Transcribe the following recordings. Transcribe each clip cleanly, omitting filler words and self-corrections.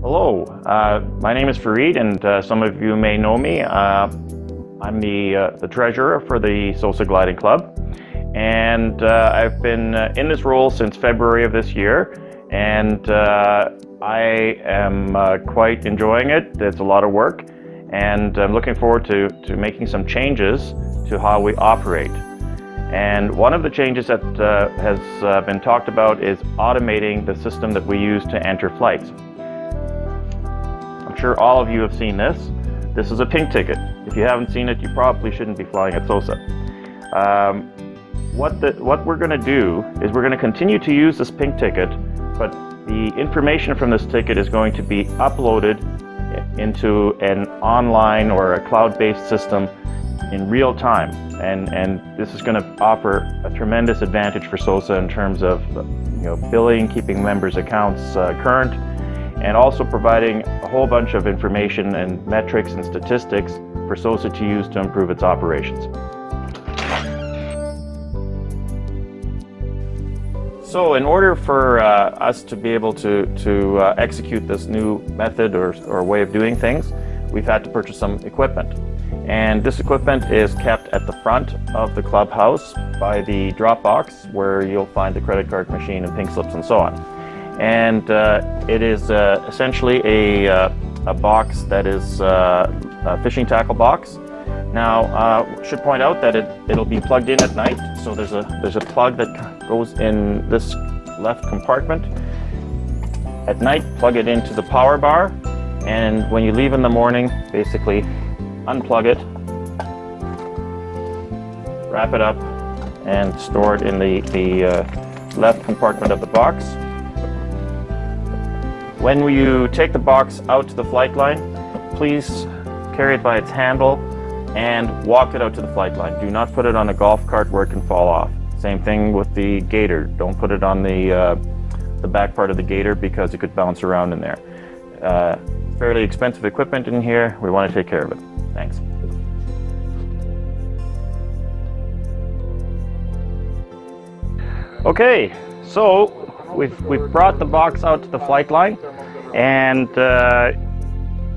Hello, my name is Fareed, and some of you may know me. I'm the treasurer for the SOSA Gliding Club, and I've been in this role since February of this year, and I am quite enjoying it. It's a lot of work, and I'm looking forward to making some changes to how we operate. And one of the changes that has been talked about is automating the system that we use to enter flights. I'm sure all of you have seen this. This is a pink ticket. If you haven't seen it, you probably shouldn't be flying at SOSA. What we're going to do is we're going to continue to use this pink ticket, but the information from this ticket is going to be uploaded into an online or a cloud-based system in real time, and this is going to offer a tremendous advantage for SOSA in terms of billing, keeping members' accounts current, and also providing a whole bunch of information and metrics and statistics for SOSA to use to improve its operations. So in order for us to be able to execute this new method or way of doing things, we've had to purchase some equipment. And this equipment is kept at the front of the clubhouse by the drop box, where you'll find the credit card machine and pink slips and so on. And it is essentially a box that is a fishing tackle box. Now, should point out that it'll be plugged in at night. So there's a plug that goes in this left compartment. At night, plug it into the power bar, and when you leave in the morning, basically unplug it, wrap it up, and store it in the left compartment of the box. When you take the box out to the flight line, please carry it by its handle and walk it out to the flight line. Do not put it on a golf cart where it can fall off. Same thing with the gator. Don't put it on the back part of the gator because it could bounce around in there. Fairly expensive equipment in here. We want to take care of it. Thanks. Okay, so we've brought the box out to the flight line, and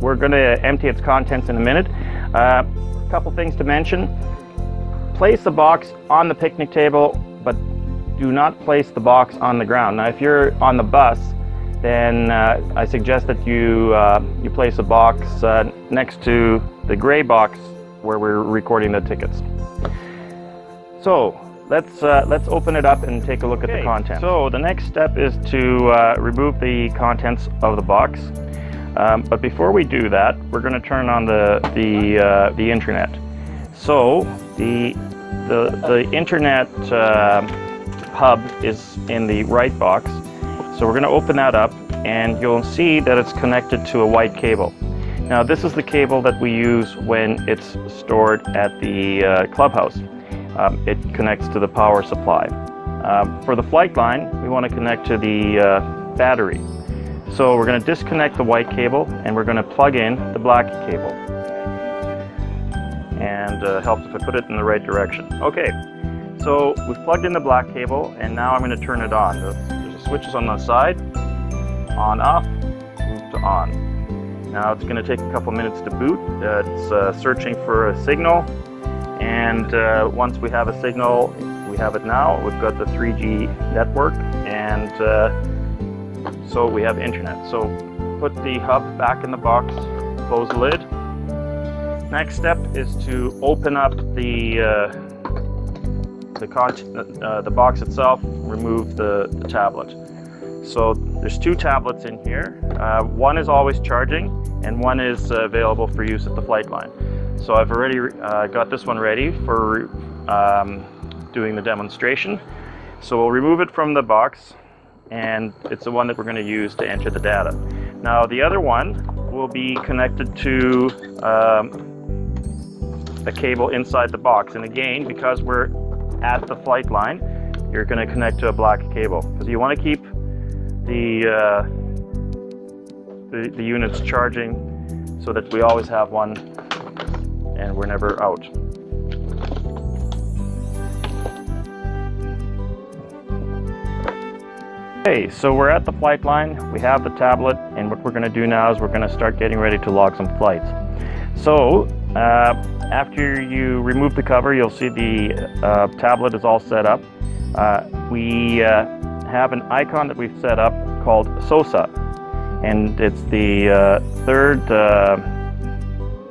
we're going to empty its contents in a minute. A couple things to mention. Place the box on the picnic table, but do not place the box on the ground. Now, if you're on the bus, then I suggest that you place a box next to the gray box where we're recording the tickets. So let's open it up and take a look at the contents. So the next step is to remove the contents of the box. But before we do that, we're going to turn on the internet. So the internet hub is in the right box. So we're going to open that up, and you'll see that it's connected to a white cable. Now, this is the cable that we use when it's stored at the clubhouse. It connects to the power supply. For the flight line, we want to connect to the battery. So we're going to disconnect the white cable, and we're going to plug in the black cable. And helps if I put it in the right direction. Okay, so we've plugged in the black cable, and now I'm going to turn it on. There's switches on the side, on, off, move to on. Now it's going to take a couple minutes to boot. It's searching for a signal, and once we have a signal, we have it now. We've got the 3G network, and so we have internet. So put the hub back in the box, close the lid. Next step is to open up the box itself, remove the tablet. So there's two tablets in here. One is always charging, and one is available for use at the flight line. So I've already got this one ready for doing the demonstration. So we'll remove it from the box, and it's the one that we're going to use to enter the data. Now the other one will be connected to a cable inside the box. And again, because we're at the flight line, you're going to connect to a black cable, because you want to keep the units charging so that we always have one and we're never out. Okay, so we're at the flight line, we have the tablet, and what we're going to do now is we're going to start getting ready to log some flights. So, after you remove the cover, you'll see the tablet is all set up. We have an icon that we've set up called SOSA, and it's the third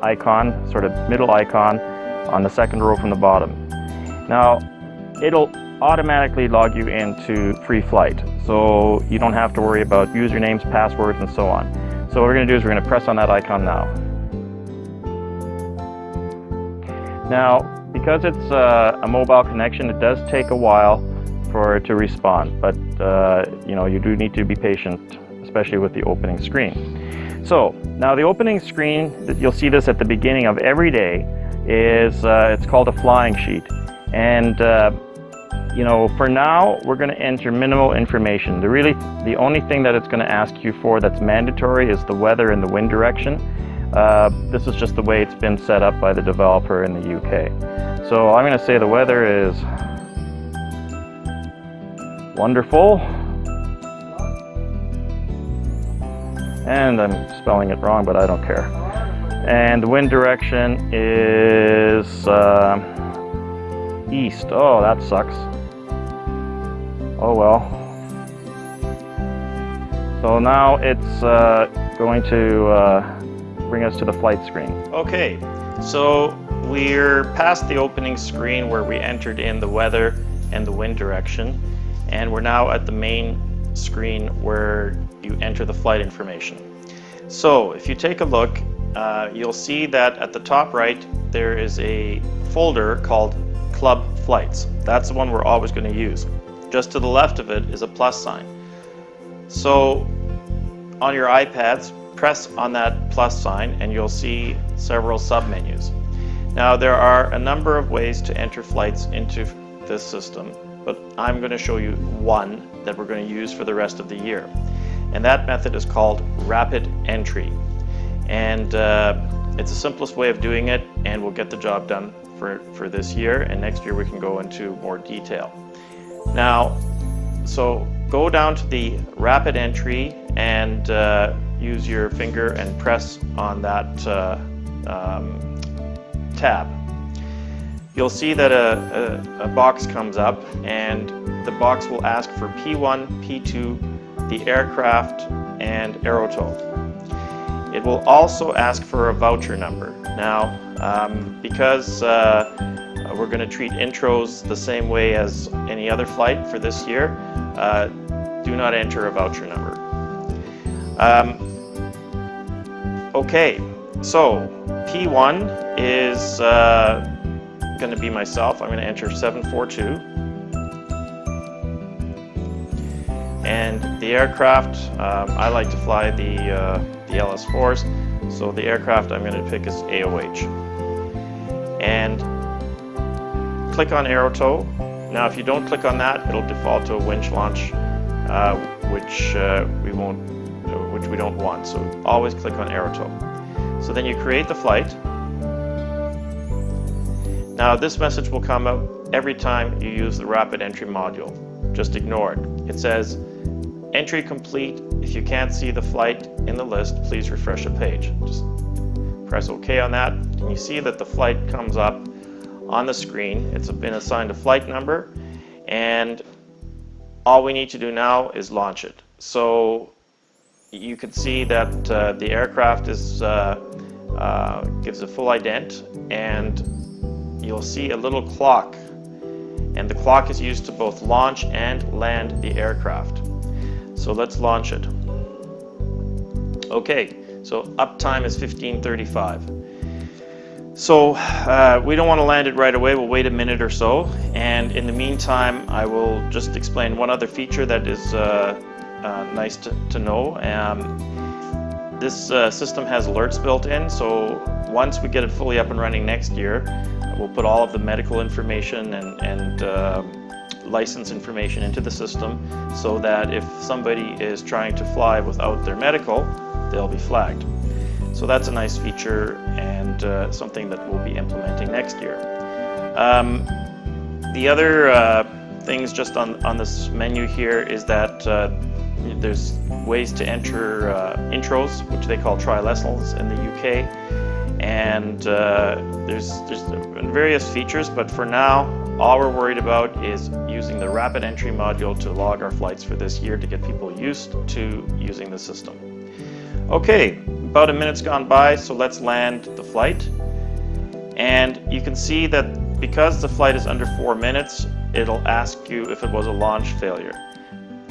icon, sort of middle icon, on the second row from the bottom. Now, it'll automatically log you into free flight, so you don't have to worry about usernames, passwords, and so on. So what we're going to do is we're going to press on that icon now. Now, because it's a mobile connection, it does take a while for it to respond, but you know, you do need to be patient, especially with the opening screen. So now the opening screen, you'll see this at the beginning of every day, is it's called a flying sheet, and you know, for now, we're going to enter minimal information. The only thing that it's going to ask you for that's mandatory is the weather and the wind direction. This is just the way it's been set up by the developer in the UK. So I'm going to say the weather is wonderful. And I'm spelling it wrong, but I don't care. And the wind direction is east. Oh, that sucks. Oh well. So now it's going to bring us to the flight screen. Okay, so we're past the opening screen where we entered in the weather and the wind direction, and we're now at the main screen where you enter the flight information. So if you take a look, you'll see that at the top right there is a folder called Club Flights. That's the one we're always going to use. Just to the left of it is a plus sign. So on your iPads, press on that plus sign and you'll see several submenus. Now there are a number of ways to enter flights into this system, but I'm going to show you one that we're going to use for the rest of the year. And that method is called rapid entry. And it's the simplest way of doing it, and we'll get the job done for this year, and next year we can go into more detail. Now, so go down to the rapid entry and use your finger and press on that tab. You'll see that a box comes up, and the box will ask for P1, P2, the aircraft, and aerotow. It will also ask for a voucher number. Now, because we're going to treat intros the same way as any other flight for this year, do not enter a voucher number. Okay, so P1 is going to be myself. I'm going to enter 742. And the aircraft, I like to fly the LS4s, so the aircraft I'm going to pick is AOH. And click on aerotow. Now if you don't click on that, it'll default to a winch launch, which we don't want, so always click on aerotow. So then you create the flight. Now this message will come up every time you use the rapid entry module. Just ignore it. It says, entry complete. If you can't see the flight in the list, please refresh the page. Just press OK on that, and you see that the flight comes up on the screen. It's been assigned a flight number, and all we need to do now is launch it. So you can see that the aircraft is gives a full ident, and you'll see a little clock, and the clock is used to both launch and land the aircraft. So let's launch it. Okay, so uptime is 15:35. So we don't want to land it right away. We'll wait a minute or so, and in the meantime I will just explain one other feature that is nice to know. This system has alerts built in, so once we get it fully up and running next year, we'll put all of the medical information and license information into the system, so that if somebody is trying to fly without their medical, they'll be flagged. So that's a nice feature, and something that we'll be implementing next year. The other things just on this menu here is that there's ways to enter intros, which they call trilessals in the UK, and there's various features, but for now all we're worried about is using the rapid entry module to log our flights for this year to get people used to using the system. Okay, about a minute's gone by, so let's land the flight. And you can see that because the flight is under 4 minutes, it'll ask you if it was a launch failure.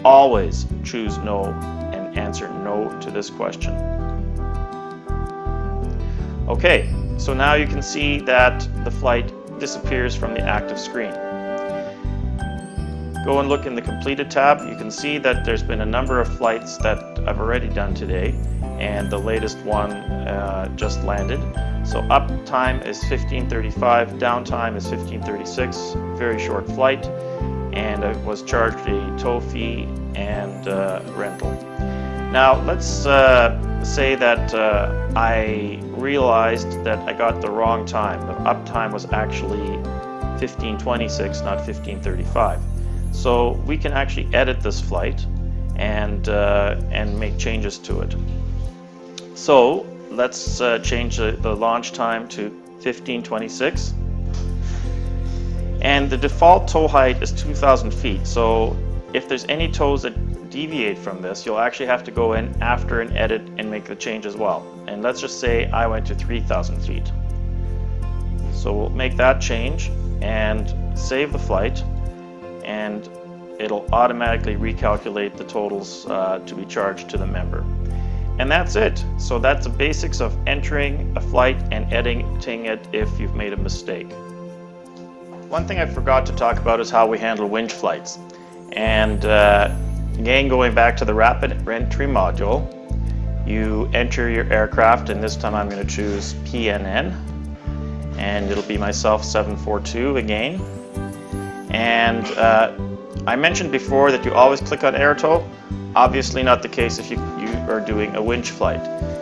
Always choose no and answer no to this question. Okay, so now you can see that the flight disappears from the active screen. Go and look in the completed tab. You can see that there's been a number of flights that I've already done today, and the latest one just landed. So up time is 15:35, down time is 15:36, very short flight, and I was charged a tow fee and rental. Now let's say that I realized that I got the wrong time. The up time was actually 15:26, not 15:35. So we can actually edit this flight and make changes to it. So let's change the launch time to 15:26. And the default tow height is 2,000 feet. So if there's any tows that deviate from this, you'll actually have to go in after and edit and make the change as well. And let's just say I went to 3,000 feet. So we'll make that change and save the flight, and it'll automatically recalculate the totals to be charged to the member. And that's it. So that's the basics of entering a flight and editing it if you've made a mistake. One thing I forgot to talk about is how we handle winch flights. And again, going back to the rapid entry module, you enter your aircraft, and this time I'm going to choose PNN, and it'll be myself 742 again. And I mentioned before that you always click on AirTow. Obviously not the case if you are doing a winch flight.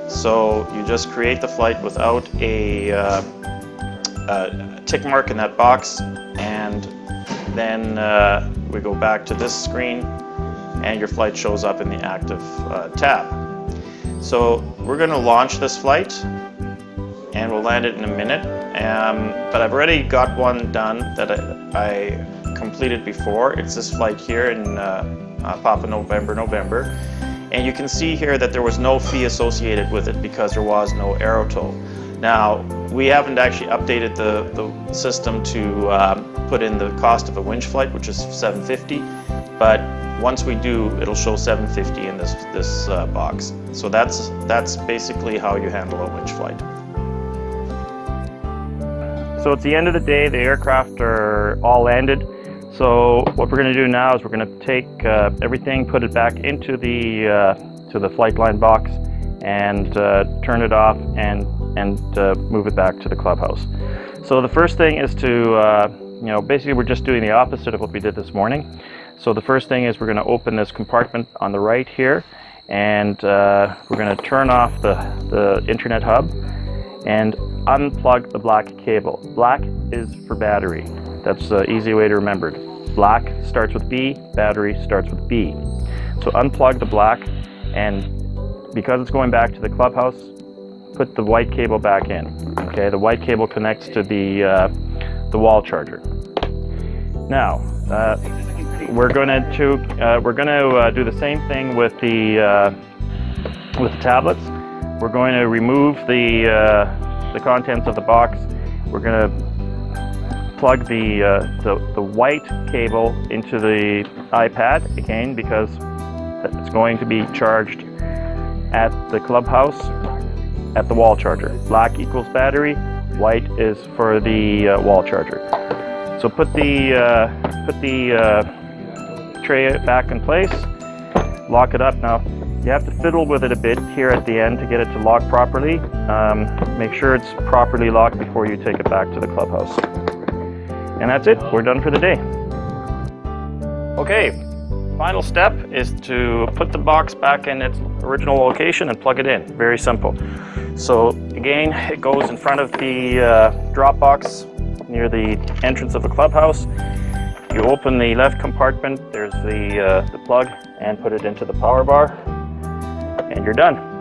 So you just create the flight without a tick mark in that box, and then we go back to this screen and your flight shows up in the active tab. So we're going to launch this flight and we'll land it in a minute, but I've already got one done that I completed before. It's this flight here in Papa November, and you can see here that there was no fee associated with it because there was no AirTow. Now we haven't actually updated the system to put in the cost of a winch flight, which is $750, but once we do, it'll show $750 in this box. So that's basically how you handle a winch flight. So it's the end of the day. The aircraft are all landed. So what we're going to do now is we're going to take everything, put it back into the flight line box, and turn it off and move it back to the clubhouse. So the first thing is to, basically we're just doing the opposite of what we did this morning. So the first thing is we're going to open this compartment on the right here, and we're going to turn off the internet hub and unplug the black cable. Black is for battery. That's an easy way to remember it. Black starts with B, battery starts with B. So unplug the black, and because it's going back to the clubhouse, put the white cable back in. Okay, the white cable connects to the wall charger. Now we're going to do the same thing with the tablets. We're going to remove the contents of the box. We're going to plug the white cable into the iPad again, because it's going to be charged at the clubhouse at the wall charger. Black equals battery, white is for the wall charger. So put the tray back in place, lock it up. Now you have to fiddle with it a bit here at the end to get it to lock properly. Make sure it's properly locked before you take it back to the clubhouse. And that's it, we're done for the day. Okay, final step is to put the box back in its original location and plug it in. Very simple. So again, it goes in front of the drop box near the entrance of the clubhouse. You open the left compartment, there's the plug, and put it into the power bar, and you're done.